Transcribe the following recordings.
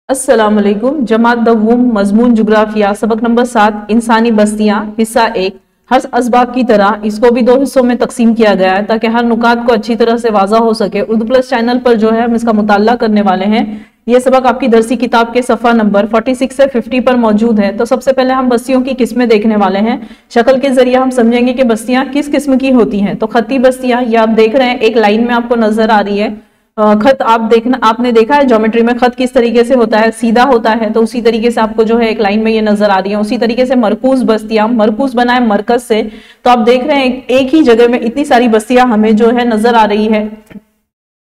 अस्सलाम वालेकुम। जमात दवूम मजमून जुग्राफिया सबक नंबर 7 इंसानी बस्तियां हिस्सा 1। हर असबाब की तरह इसको भी दो हिस्सों में तकसीम किया गया है ताकि हर नुकात को अच्छी तरह से वाज़ा हो सके। उर्दू प्लस चैनल पर जो है हम इसका मुताल्ला करने वाले हैं। ये सबक आपकी दरसी किताब के सफ़ा नंबर 46 से 50 पर मौजूद है। तो सबसे पहले हम बस्तियों की किस्में देखने वाले हैं। शक्ल के जरिए हम समझेंगे कि बस्तियां किस किस्म की होती हैं। तो खत्ती बस्तियां, ये आप देख रहे हैं एक लाइन में आपको नजर आ रही है। खत आपने देखा है ज्योमेट्री में खत किस तरीके से होता है, सीधा होता है। तो उसी तरीके से आपको जो है एक लाइन में ये नजर आ रही है। उसी तरीके से मरकूज बस्तियां, मरकूज बना है मरकज से। तो आप देख रहे हैं एक ही जगह में इतनी सारी बस्तियां हमें जो है नजर आ रही है।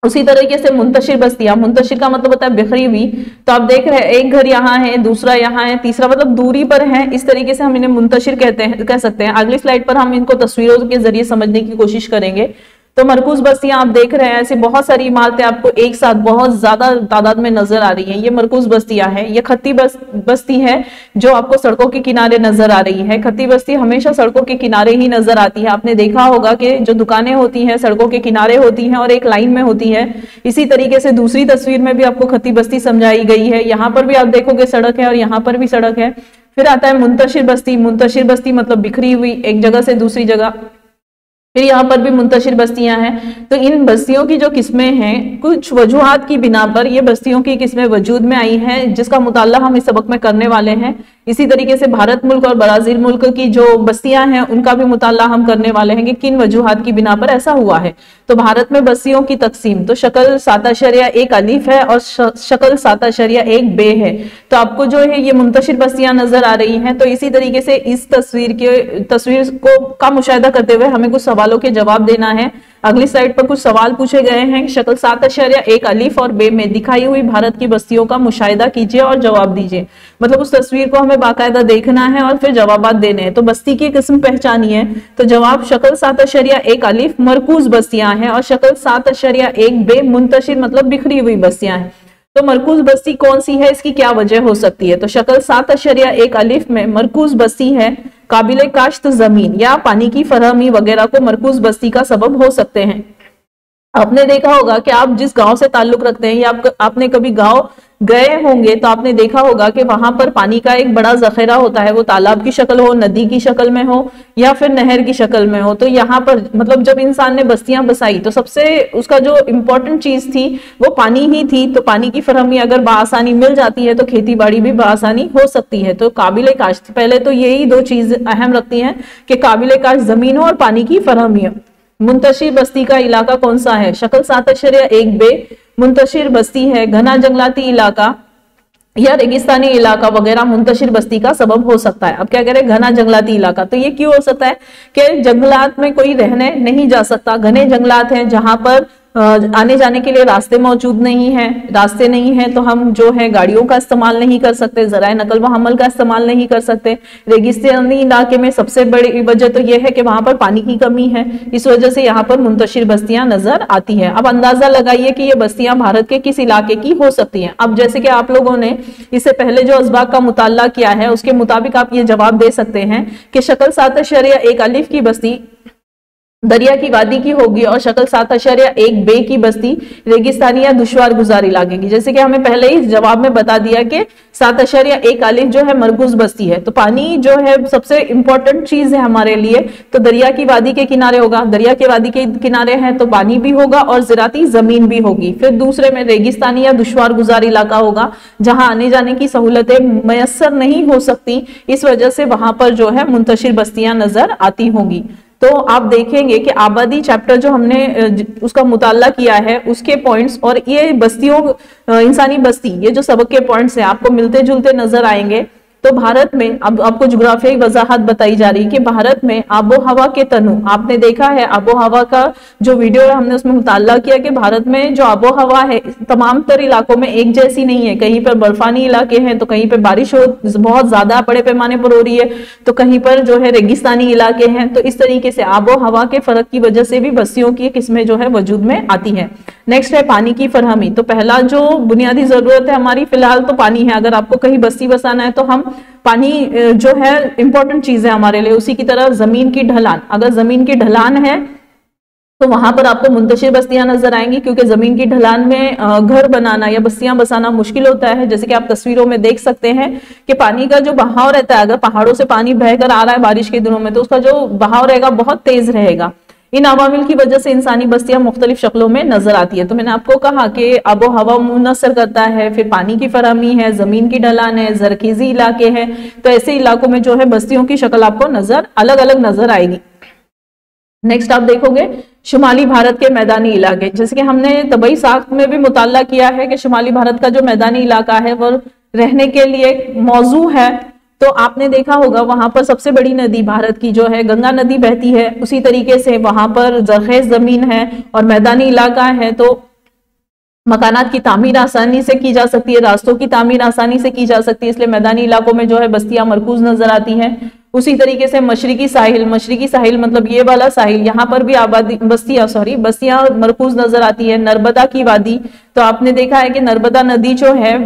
उसी तरीके से मुंतशिर बस्तियां, मुंतशिर का मतलब होता है बिखरी हुई। तो आप देख रहे हैं एक घर यहाँ है, दूसरा यहाँ है, तीसरा मतलब दूरी पर है। इस तरीके से हम इन्हें मुंतशिर कह सकते हैं। अगली स्लाइड पर हम इनको तस्वीरों के जरिए समझने की कोशिश करेंगे। तो मरकूज बस्तियां आप देख रहे हैं, ऐसे बहुत सारी इमारतें आपको एक साथ बहुत ज्यादा तादाद में नजर आ रही हैं। ये मरकूज बस्तियां हैं। ये खत्ती बस्ती है जो आपको सड़कों के किनारे नजर आ रही है। खत्ती बस्ती हमेशा सड़कों के किनारे ही नजर आती है। आपने देखा होगा कि जो दुकानें होती हैं सड़कों के किनारे होती हैं और एक लाइन में होती है। इसी तरीके से दूसरी तस्वीर में भी आपको खत्ती बस्ती समझाई गई है। यहाँ पर भी आप देखोगे सड़क है और यहाँ पर भी सड़क है। फिर आता है मुंतशिर बस्ती। मुंतशिर बस्ती मतलब बिखरी हुई, एक जगह से दूसरी जगह। फिर यहाँ पर भी मुंतशिर बस्तियां हैं। तो इन बस्तियों की जो किस्में हैं, कुछ वजूहात की बिना पर ये बस्तियों की किस्में वजूद में आई हैं, जिसका मुताल्ला हम इस सबक में करने वाले हैं। इसी तरीके से भारत मुल्क और ब्राजील मुल्क की जो बस्तियां हैं उनका भी मुताल्ला हम करने वाले हैं कि किन वजूहात की बिना पर ऐसा हुआ है। तो भारत में बस्तियों की तकसीम, तो शक्ल 7.1 अलीफ है और शक्ल 7.1 बे है। तो आपको जो है ये मुंतशिर बस्तियां नजर आ रही हैं। तो इसी तरीके से इस तस्वीर को का मुशाहिदा करते हुए हमें कुछ सवालों के जवाब देना है। अगली स्लाइड पर कुछ सवाल पूछे गए हैं। शक्ल 7.1 अलीफ और बे में दिखाई हुई भारत की बस्तियों का मुशाहिदा कीजिए और जवाब दीजिए। मतलब उस तस्वीर को हमें बाकायदा देखना है और फिर जवाब देने हैं। तो बस्ती की किस्म पहचानिए। तो जवाब शक्ल 7.1 अलीफ मरकूज बस्तियां हैं और शक्ल 7.1 बे मुंतशिर मतलब बिखरी हुई बस्तियां हैं। तो मरकूज बस्ती कौन सी है, इसकी क्या वजह हो सकती है। तो शक्ल 7.1 अलीफ में मरकूज बस्ती है काबिले काश्त जमीन या पानी की फराहमी वगैरह को मरकूज बस्ती का सबब हो सकते हैं। आपने देखा होगा कि आप जिस गांव से ताल्लुक रखते हैं या आपने कभी गांव गए होंगे तो आपने देखा होगा कि वहां पर पानी का एक बड़ा जखेरा होता है। वो तालाब की शक्ल हो, नदी की शक्ल में हो या फिर नहर की शक्ल में हो। तो यहाँ पर मतलब जब इंसान ने बस्तियां बसाई तो सबसे उसका जो इम्पोर्टेंट चीज थी वो पानी ही थी। तो पानी की फराहमी अगर बआसानी मिल जाती है तो खेती बाड़ी भी बआसानी हो सकती है। तो काबिले काश्त, पहले तो यही दो चीज अहम रखती हैं कि काबिले काश्त जमीन हो और पानी की फराहमी हो। मुंतशिर बस्ती का इलाका कौन सा है। शक्ल 7.1 बे मुंतशिर बस्ती है। घना जंगलाती इलाका या रेगिस्तानी इलाका वगैरह मुंतशिर बस्ती का सबब हो सकता है। अब क्या कह रहे हैं, घना जंगलाती इलाका। तो ये क्यों हो सकता है कि जंगलात में कोई रहने नहीं जा सकता। घने जंगलात हैं जहां पर आने जाने के लिए रास्ते मौजूद नहीं है। रास्ते नहीं है तो हम जो है गाड़ियों का इस्तेमाल नहीं कर सकते, जराए नकल व हमल का इस्तेमाल नहीं कर सकते। रेगिस्तानी इलाके में सबसे बड़ी वजह तो यह है कि वहां पर पानी की कमी है। इस वजह से यहाँ पर मुंतशिर बस्तियां नजर आती है। अब अंदाजा लगाइए कि ये बस्तियां भारत के किस इलाके की हो सकती हैं। अब जैसे कि आप लोगों ने इससे पहले जो असबाब का मुताल्ला किया है उसके मुताबिक आप ये जवाब दे सकते हैं कि शक्ल 7.1 अलीफ की बस्ती दरिया की वादी की होगी और शक्ल 7.1 बे की बस्ती रेगिस्तानी या दुश्वार गुजार इलाके की। जैसे कि हमें पहले ही जवाब में बता दिया कि 7.1 अलीफ जो है मरकूज बस्ती है। तो पानी जो है सबसे इंपॉर्टेंट चीज है हमारे लिए। तो दरिया की वादी के किनारे होगा, दरिया के वादी के किनारे है तो पानी भी होगा और ज़राती जमीन भी होगी। फिर दूसरे में रेगिस्तानी या दुश्वार गुजार इलाका होगा जहां आने जाने की सहूलतें मैसर नहीं हो सकती। इस वजह से वहां पर जो है मुंतशिर बस्तियां नजर आती होंगी। तो आप देखेंगे कि आबादी चैप्टर जो हमने उसका मुताल्ला किया है उसके पॉइंट्स और ये बस्तियों इंसानी बस्ती, ये जो सबक के पॉइंट्स हैं आपको मिलते जुलते नजर आएंगे। तो भारत में अब आपको जुग्राफियाई वजाहत बताई जा रही है कि भारत में आबो हवा के तनु, आपने देखा है आबो हवा का जो वीडियो है हमने उसमें मुताल्ला किया कि भारत में जो आबो हवा है तमाम तर इलाकों में एक जैसी नहीं है। कहीं पर बर्फानी इलाके हैं तो कहीं पर बारिश बहुत ज्यादा बड़े पैमाने पर हो रही है, तो कहीं पर जो है रेगिस्तानी इलाके हैं। तो इस तरीके से आबो हवा के फर्क की वजह से भी बस्तियों की किस्में जो है वजूद में आती है। नेक्स्ट है पानी की फरहमी। तो पहला जो बुनियादी जरूरत है हमारी फिलहाल तो पानी है। अगर आपको कहीं बस्ती बसाना है तो हम पानी जो है इंपॉर्टेंट चीज है हमारे लिए। उसी की तरह जमीन की ढलान, अगर जमीन की ढलान है तो वहां पर आपको मुंतशिर बस्तियां नजर आएंगी, क्योंकि जमीन की ढलान में घर बनाना या बस्तियां बसाना मुश्किल होता है। जैसे कि आप तस्वीरों में देख सकते हैं कि पानी का जो बहाव रहता है, अगर पहाड़ों से पानी बहकर आ रहा है बारिश के दिनों में, तो उसका जो बहाव रहेगा बहुत तेज रहेगा। इन अवामिल की वजह से इंसानी बस्तियां मुख्तलिफ शक्लों में नजर आती है। तो मैंने आपको कहा कि आबो हवा मुनसर करता है, फिर पानी की फराहमी है, जमीन की ढलान है, जरखेजी इलाके हैं, तो ऐसे इलाकों में जो है बस्तियों की शक्ल आपको नजर अलग अलग नजर आएगी। नेक्स्ट आप देखोगे शुमाली भारत के मैदानी इलाके, जैसे कि हमने तबई साख्त में भी मुताला किया है कि शुमाली भारत का जो मैदानी इलाका है वो रहने के लिए मौजू है। तो आपने देखा होगा वहां पर सबसे बड़ी नदी भारत की जो है गंगा नदी बहती है, उसी तरीके से वहां पर जरखेज जमीन है और मैदानी इलाका है, तो मकानात की तामीर आसानी से की जा सकती है, रास्तों की तामीर आसानी से की जा सकती है, इसलिए मैदानी इलाकों में जो है बस्तियां मरकूज नजर आती हैं। उसी तरीके से मशरिकी साहिल मतलब ये वाला साहिल, यहाँ पर भी आबादी बस्तियां मरकूज नजर आती है। नर्मदा की वादी, तो आपने देखा है कि नर्मदा नदी जो है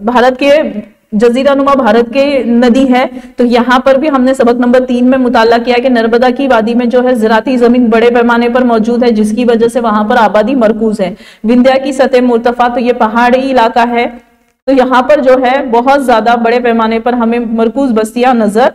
भारत के जजीरा नुमा भारत के नदी है, तो यहाँ पर भी हमने सबक नंबर 3 में मुताला किया कि नर्मदा की वादी में जो है ज़राती जमीन बड़े पैमाने पर मौजूद है, जिसकी वजह से वहां पर आबादी मरकूज है। विंध्या की सतह मुर्तफा, तो ये पहाड़ी इलाका है, तो यहाँ पर जो है बहुत ज्यादा बड़े पैमाने पर हमें मरकूज बस्तियां नजर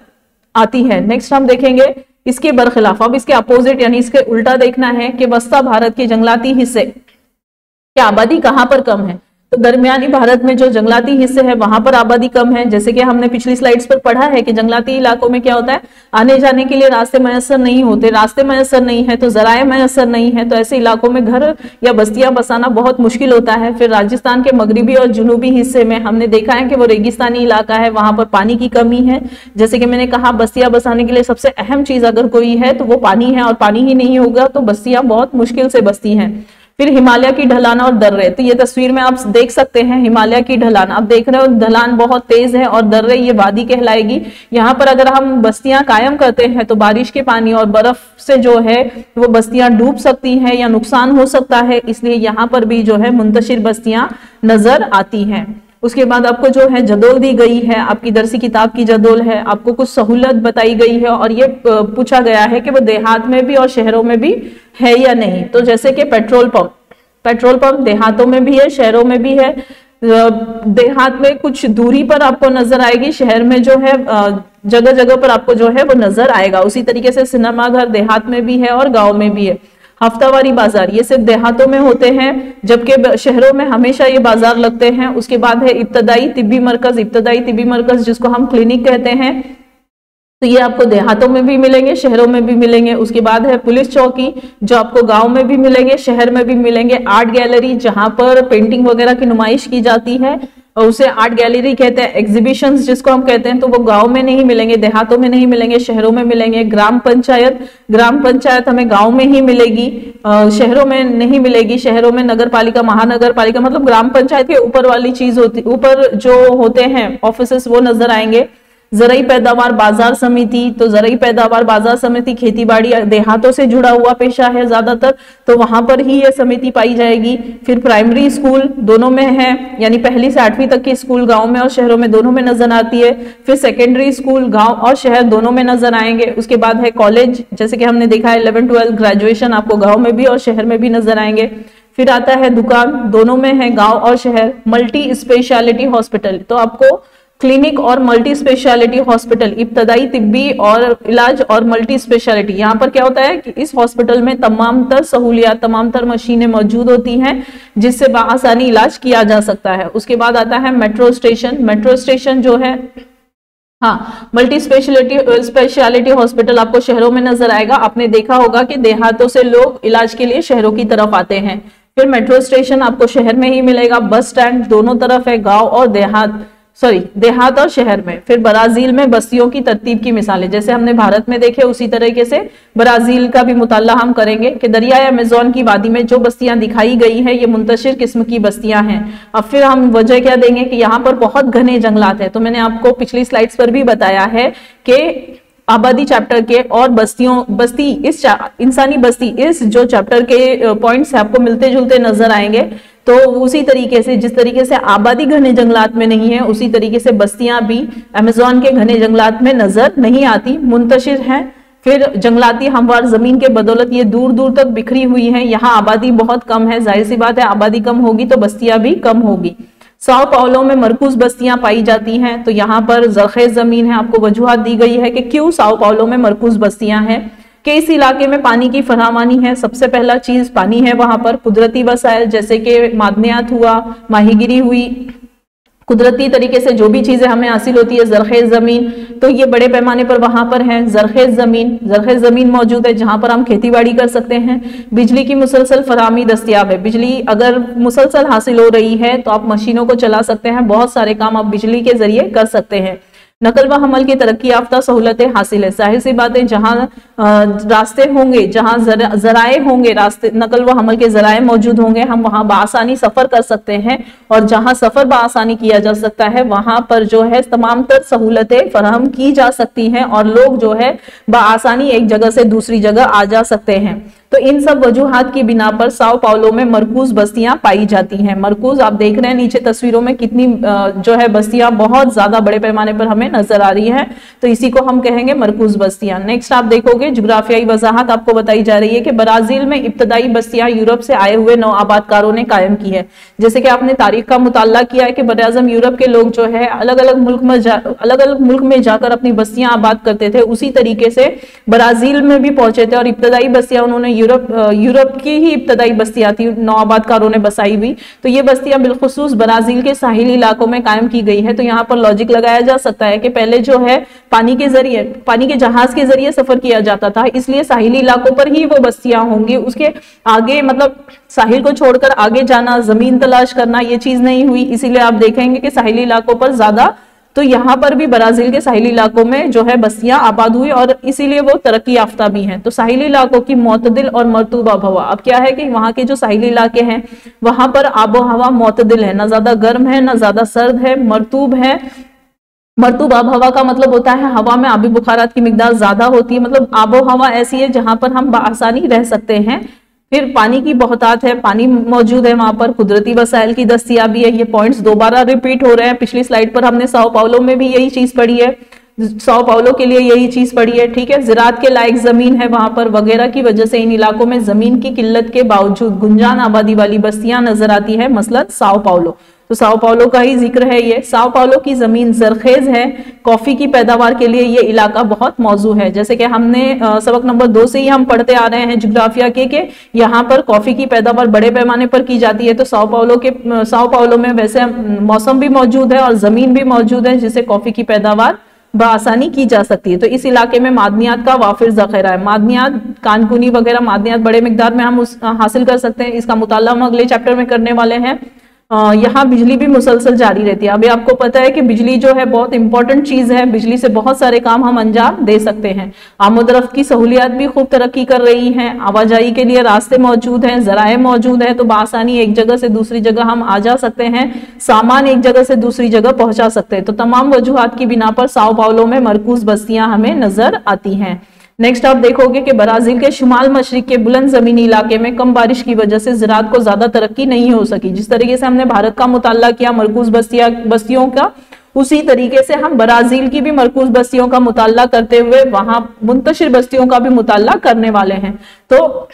आती है। नेक्स्ट हम देखेंगे इसके बरखिलाफ, अब इसके अपोजिट यानी इसके उल्टा देखना है कि वस्ता भारत के जंगलाती हिस्से की आबादी कहां पर कम है। तो दरमियानी भारत में जो जंगलाती हिस्से है वहां पर आबादी कम है। जैसे कि हमने पिछली स्लाइड्स पर पढ़ा है कि जंगलाती इलाकों में क्या होता है, आने जाने के लिए रास्ते मैसर नहीं होते, रास्ते मैसर नहीं है तो जराए मैसर नहीं है, तो ऐसे इलाकों में घर या बस्तियां बसाना बहुत मुश्किल होता है। फिर राजस्थान के मगरबी और जुनूबी हिस्से में हमने देखा है कि वो रेगिस्तानी इलाका है, वहां पर पानी की कमी है। जैसे कि मैंने कहा बस्तियां बसाने के लिए सबसे अहम चीज अगर कोई है तो वो पानी है, और पानी ही नहीं होगा तो बस्तियां बहुत मुश्किल से बसती हैं। फिर हिमालय की ढलान और दर्रे, तो ये तस्वीर में आप देख सकते हैं हिमालय की ढलान, आप देख रहे हो ढलान बहुत तेज है, और दर्रे ये वादी कहलाएगी। यहाँ पर अगर हम बस्तियां कायम करते हैं तो बारिश के पानी और बर्फ से जो है वो बस्तियां डूब सकती हैं या नुकसान हो सकता है, इसलिए यहाँ पर भी जो है मुंतशिर बस्तियां नजर आती हैं। उसके बाद आपको जो है जदोल दी गई है, आपकी दरसी किताब की जदोल है, आपको कुछ सहूलत बताई गई है और ये पूछा गया है कि वो देहात में भी और शहरों में भी है या नहीं। तो जैसे कि पेट्रोल पंप देहातों में भी है, शहरों में भी है। देहात में कुछ दूरी पर आपको नजर आएगी, शहर में जो है जगह जगह पर आपको जो है वो नजर आएगा। उसी तरीके से सिनेमा घर देहात में भी है और गांव में भी है। हफ्तावारी बाजार ये सिर्फ देहातों में होते हैं, जबकि शहरों में हमेशा ये बाजार लगते हैं। उसके बाद है इब्तदाई तिब्बी मरकज जिसको हम क्लिनिक कहते हैं, तो ये आपको देहातों में भी मिलेंगे, शहरों में भी मिलेंगे। उसके बाद है पुलिस चौकी जो आपको गांव में भी मिलेंगे, शहर में भी मिलेंगे। आर्ट गैलरी जहां पर पेंटिंग वगैरह की नुमाइश की जाती है और उसे आर्ट गैलरी कहते हैं। एग्जीबिशंस जिसको हम कहते हैं, तो वो गांव में नहीं मिलेंगे, देहातों में नहीं मिलेंगे, शहरों में मिलेंगे। ग्राम पंचायत हमें गांव में ही मिलेगी, शहरों में नहीं मिलेगी। शहरों में नगर पालिका, महानगर पालिका मतलब ग्राम पंचायत के ऊपर वाली चीज होती, ऊपर जो होते हैं ऑफिसेस वो नजर आएंगे। ज़राई पैदावार बाजार समिति, तो ज़राई पैदावार बाजार समिति खेतीबाड़ी देहातों से जुड़ा हुआ पेशा है ज्यादातर, तो वहां पर ही यह समिति पाई जाएगी। फिर प्राइमरी स्कूल दोनों में है, यानी 1ली से 8वीं तक की स्कूल गांव में और शहरों में दोनों में नजर आती है। फिर सेकेंडरी स्कूल गांव और शहर दोनों में नजर आएंगे। उसके बाद है कॉलेज, जैसे कि हमने देखा है 11th 12th ग्रेजुएशन आपको गाँव में भी और शहर में भी नजर आएंगे। फिर आता है दुकान, दोनों में है गाँव और शहर। मल्टी स्पेशलिटी हॉस्पिटल, तो आपको क्लिनिक और मल्टी स्पेशलिटी हॉस्पिटल, इब्तदाई तिब्बी और इलाज और मल्टी स्पेशलिटी, यहाँ पर क्या होता है कि इस हॉस्पिटल में तमाम तर सहूलियात, तमाम तर मशीनें मौजूद होती हैं जिससे आसानी इलाज किया जा सकता है। उसके बाद आता है मेट्रो स्टेशन जो है, हाँ, मल्टी स्पेशलिटी हॉस्पिटल आपको शहरों में नजर आएगा। आपने देखा होगा कि देहातों से लोग इलाज के लिए शहरों की तरफ आते हैं। फिर मेट्रो स्टेशन आपको शहर में ही मिलेगा। बस स्टैंड दोनों तरफ है, गांव और देहात और शहर में। फिर ब्राजील में बस्तियों की तरतीब की मिसालें, जैसे हमने भारत में देखे उसी तरीके से ब्राजील का भी मुताला हम करेंगे कि दरियाए अमेज़न की वादी में जो बस्तियां दिखाई गई है ये मुंतशिर किस्म की बस्तियां हैं। अब फिर हम वजह क्या देंगे कि यहाँ पर बहुत घने जंगलात है। तो मैंने आपको पिछली स्लाइड्स पर भी बताया है कि आबादी चैप्टर के और इंसानी बस्ती इस जो चैप्टर के पॉइंट्स आपको मिलते जुलते नजर आएंगे। तो उसी तरीके से जिस तरीके से आबादी घने जंगलात में नहीं है, उसी तरीके से बस्तियां भी अमेज़न के घने जंगलात में नजर नहीं आती, मुंतशिर हैं। फिर जंगलाती हमवार जमीन के बदौलत ये दूर दूर तक बिखरी हुई है। यहाँ आबादी बहुत कम है, जाहिर सी बात है आबादी कम होगी तो बस्तियां भी कम होगी। साओ पाउलो में मरकूज बस्तियां पाई जाती हैं, तो यहाँ पर जरखेज जमीन है। आपको वजूहात दी गई है कि क्यों साओ पाउलो में मरकूज बस्तियां हैं, कि इस इलाके में पानी की फरावानी है। सबसे पहला चीज पानी है वहां पर, कुदरती वसाइल जैसे कि मादनियात हुआ, माहीगिरी हुई, कुदरती तरीके से जो भी चीजें हमें हासिल होती है, जरखेज जमीन, तो ये बड़े पैमाने पर वहां पर है। जरखेज जमीन मौजूद है जहां पर हम खेतीबाड़ी कर सकते हैं। बिजली की मुसलसल फराहमी दस्तयाब है, बिजली अगर मुसलसल हासिल हो रही है तो आप मशीनों को चला सकते हैं, बहुत सारे काम आप बिजली के जरिए कर सकते हैं। नकल व हमल की तरक्की याफ्ता सहूलतें हासिल है, जाहिर सी बात है जहां रास्ते होंगे, जहां जराए होंगे, रास्ते नकल व हमल के जराए मौजूद होंगे, हम वहां बासानी सफर कर सकते हैं। और जहां सफर बासानी किया जा सकता है वहां पर जो है तमाम तर सहूलतें फराहम की जा सकती हैं और लोग जो है बासानी एक जगह से दूसरी जगह आ जा सकते हैं। तो इन सब वजूहात की बिना पर साओ पाउलो में मरकूज बस्तियां पाई जाती हैं। मरकूज आप देख रहे हैं नीचे तस्वीरों में कितनी जो है बस्तियां बहुत ज्यादा बड़े पैमाने पर हमें नजर आ रही हैं, तो इसी को हम कहेंगे मरकूज बस्तियां। नेक्स्ट आप देखोगे जुग्राफियाई वजाहत आपको बताई जा रही है कि ब्राजील में इब्तदाई बस्तियां यूरोप से आए हुए नौ आबादकारों ने कायम की है। जैसे कि आपने तारीख का मुताला किया है कि बराज़म यूरोप के लोग जो है अलग अलग मुल्क में जाकर अपनी बस्तियां आबाद करते थे, उसी तरीके से ब्राजील में भी पहुंचे थे और इब्तदाई बस्तियां उन्होंने यूरोप की ही इब्तदाई बस्तियां थी नौ आबादकारों ने बसाई हुई, तो ये बस्तियां बिलखुसूस ब्राजील के साहिली इलाकों में कायम की गई है। तो यहाँ पर लॉजिक लगाया जा सकता है कि पहले जो है पानी के जहाज के जरिए सफर किया जाता था, इसलिए साहिली इलाकों पर ही वो बस्तियां होंगी। उसके आगे मतलब साहिल को छोड़कर आगे जाना, जमीन तलाश करना, ये चीज नहीं हुई, इसीलिए आप देखेंगे कि साहिली इलाकों पर ज्यादा, तो यहाँ पर भी ब्राजील के साहिली इलाकों में जो है बस्तियां आबाद हुई और इसीलिए वो तरक्की याफ्ता भी हैं। तो साहिली इलाकों की मुतदिल और मरतूब आब हवा, अब क्या है कि वहां के जो साहिली इलाके हैं वहां पर आबो हवा मुतदिल है, ना ज्यादा गर्म है ना ज्यादा सर्द है, मरतूब है। मरतूब आब हवा का मतलब होता है हवा में आबी बुखारात की मिकदार ज्यादा होती है, मतलब आबो हवा ऐसी है जहां पर हम बआसानी रह सकते हैं। फिर पानी की बहुतात है, पानी मौजूद है वहां पर, कुदरती वसाइल की दस्तयाबी है। ये पॉइंट्स दोबारा रिपीट हो रहे हैं, पिछली स्लाइड पर हमने साओ पाउलो में भी यही चीज पढ़ी है, साओ पाउलो के लिए यही चीज पढ़ी है, ठीक है। ज़राअत के लायक जमीन है वहां पर वगैरह की वजह से इन इलाकों में जमीन की किल्लत के बावजूद गुंजान आबादी वाली बस्तियां नजर आती है, मसलन साओ पाउलो। तो साओ पाउलो का ही जिक्र है ये। साओ पाउलो की जमीन जरखेज है, कॉफी की पैदावार के लिए ये इलाका बहुत मौजू है। जैसे कि हमने सबक नंबर 2 से ही हम पढ़ते आ रहे हैं जुग्राफिया के यहाँ पर कॉफी की पैदावार बड़े पैमाने पर की जाती है। तो साओ पाउलो में वैसे मौसम भी मौजूद है और जमीन भी मौजूद है जिससे कॉफी की पैदावार बआसानी की जा सकती है। तो इस इलाके में मादनियात का वाफिर जखेरा है, मादनियात कानकुनी वगैरह मादनियात बड़े मिकदार में हम हासिल कर सकते हैं। इसका मुताला हम अगले चैप्टर में करने वाले हैं। यहाँ बिजली भी मुसलसल जारी रहती है। अभी आपको पता है कि बिजली जो है बहुत इंपॉर्टेंट चीज है, बिजली से बहुत सारे काम हम अंजाम दे सकते हैं। आमदरफ्त की सहूलियात भी खूब तरक्की कर रही हैं, आवाजाही के लिए रास्ते मौजूद हैं, जराए मौजूद हैं, तो बआसानी एक जगह से दूसरी जगह हम आ जा सकते हैं, सामान एक जगह से दूसरी जगह पहुंचा सकते हैं। तो तमाम वजूहात की बिना पर साओ पाउलो में मरकूज बस्तियां हमें नजर आती हैं। नेक्स्ट आप देखोगे कि ब्राजील के शुमाल मशरिक के बुलंद जमीनी इलाके में कम बारिश की वजह से ज़राअत को ज्यादा तरक्की नहीं हो सकी। जिस तरीके से हमने भारत का मुताला किया मरकूज बस्तियों का, उसी तरीके से हम ब्राजील की भी मरकूज बस्तियों का मुताला करते हुए वहां मुंतशिर बस्तियों का भी मुताला करने वाले हैं। तो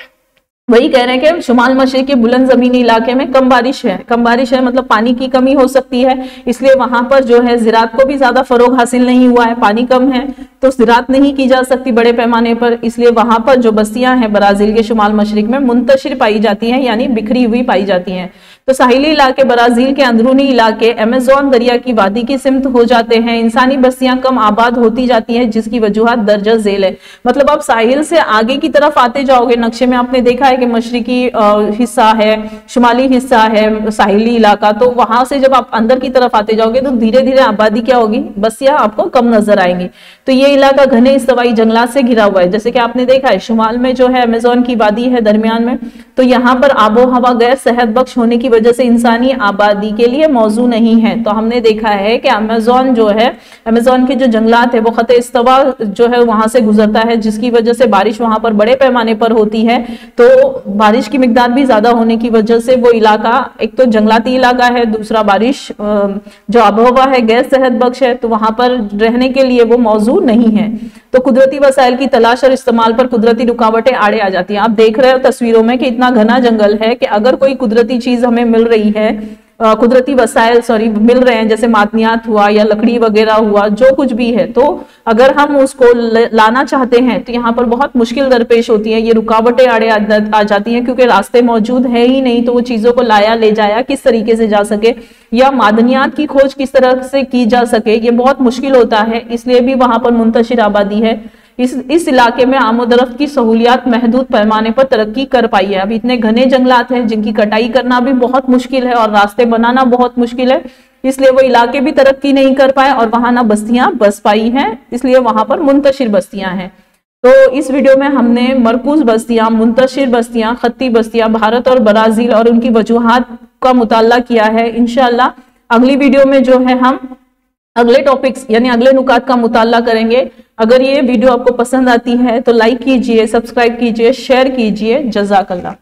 वही कह रहे हैं कि शुमाल मशरिक के बुलंद जमीनी इलाके में कम बारिश है मतलब पानी की कमी हो सकती है, इसलिए वहां पर जो है ज़राअत को भी ज्यादा फरोग हासिल नहीं हुआ है, पानी कम है तो ज़राअत नहीं की जा सकती बड़े पैमाने पर, इसलिए वहां पर जो बस्तियां हैं ब्राजील के शुमाल मशरिक में मुंतशिर पाई जाती हैं, यानी बिखरी हुई पाई जाती हैं। तो साहिली इलाके ब्राजील के अंदरूनी इलाके अमेज़न दरिया की वादी की सिमत हो जाते हैं, इंसानी बस्तियां कम आबाद होती जाती हैं जिसकी वजूहात दर्जा झेल है। मतलब आप साहिल से आगे की तरफ आते जाओगे, नक्शे में आपने देखा है कि मशरिकी हिस्सा है, शुमाली हिस्सा है साहिली इलाका, तो वहां से जब आप अंदर की तरफ आते जाओगे तो धीरे धीरे आबादी क्या होगी, बस्तियां आपको कम नजर आएंगी। तो ये इलाका घने इस्तवाई जंगलात से घिरा हुआ है, जैसे कि आपने देखा है शुमाल में जो है अमेज़न की वादी है दरमियान में, तो यहाँ पर आबो हवा गैर सेहत बख्श होने की वजह से इंसानी आबादी के लिए मौजू नहीं है। तो हमने देखा है कि अमेज़न जो है, अमेज़न के जो जंगलात है वो खत इस्तवा जो है वहां से गुजरता है, जिसकी वजह से बारिश वहां पर बड़े पैमाने पर होती है। तो बारिश की मिकदार भी ज्यादा होने की वजह से वो इलाका एक तो जंगलाती इलाका है, दूसरा बारिश जो आबोहवा है गैर सेहत बख्श है, तो वहां पर रहने के लिए वो मौजू नहीं है। तो कुदरती वसाइल की तलाश और इस्तेमाल पर कुदरती रुकावटें आड़े आ जाती हैं। आप देख रहे हो तस्वीरों में कि इतना घना जंगल है कि अगर कोई कुदरती चीज हमें मिल रही है, कुदरती वसाइल मिल रहे हैं, जैसे मादनियात हुआ या लकड़ी वगैरह हुआ, जो कुछ भी है, तो अगर हम उसको लाना चाहते हैं तो यहाँ पर बहुत मुश्किल दरपेश होती है। ये रुकावटें आड़े आ जाती हैं क्योंकि रास्ते मौजूद है ही नहीं, तो वो चीजों को लाया ले जाया किस तरीके से जा सके या मादनियात की खोज किस तरह से की जा सके, ये बहुत मुश्किल होता है। इसलिए भी वहां पर मुंतशिर आबादी है। इस इलाके में आमोदरफ्त की सहूलियात महदूद पैमाने पर तरक्की कर पाई है। अब इतने घने जंगलात हैं जिनकी कटाई करना भी बहुत मुश्किल है और रास्ते बनाना बहुत मुश्किल है, इसलिए वो इलाके भी तरक्की नहीं कर पाए और वहां ना बस्तियां बस पाई हैं, इसलिए वहां पर मुंतशिर बस्तियां हैं। तो इस वीडियो में हमने मरकूज बस्तियां, मुंतशिर बस्तियां, खत्ती बस्तियां, भारत और ब्राजील और उनकी वजूहात का मुताला किया है। इंशाअल्लाह अगली वीडियो में जो है हम अगले टॉपिक्स यानी अगले नुकात का मुताला करेंगे। अगर ये वीडियो आपको पसंद आती है तो लाइक कीजिए, सब्सक्राइब कीजिए, शेयर कीजिए। जज़ाकल्लाह।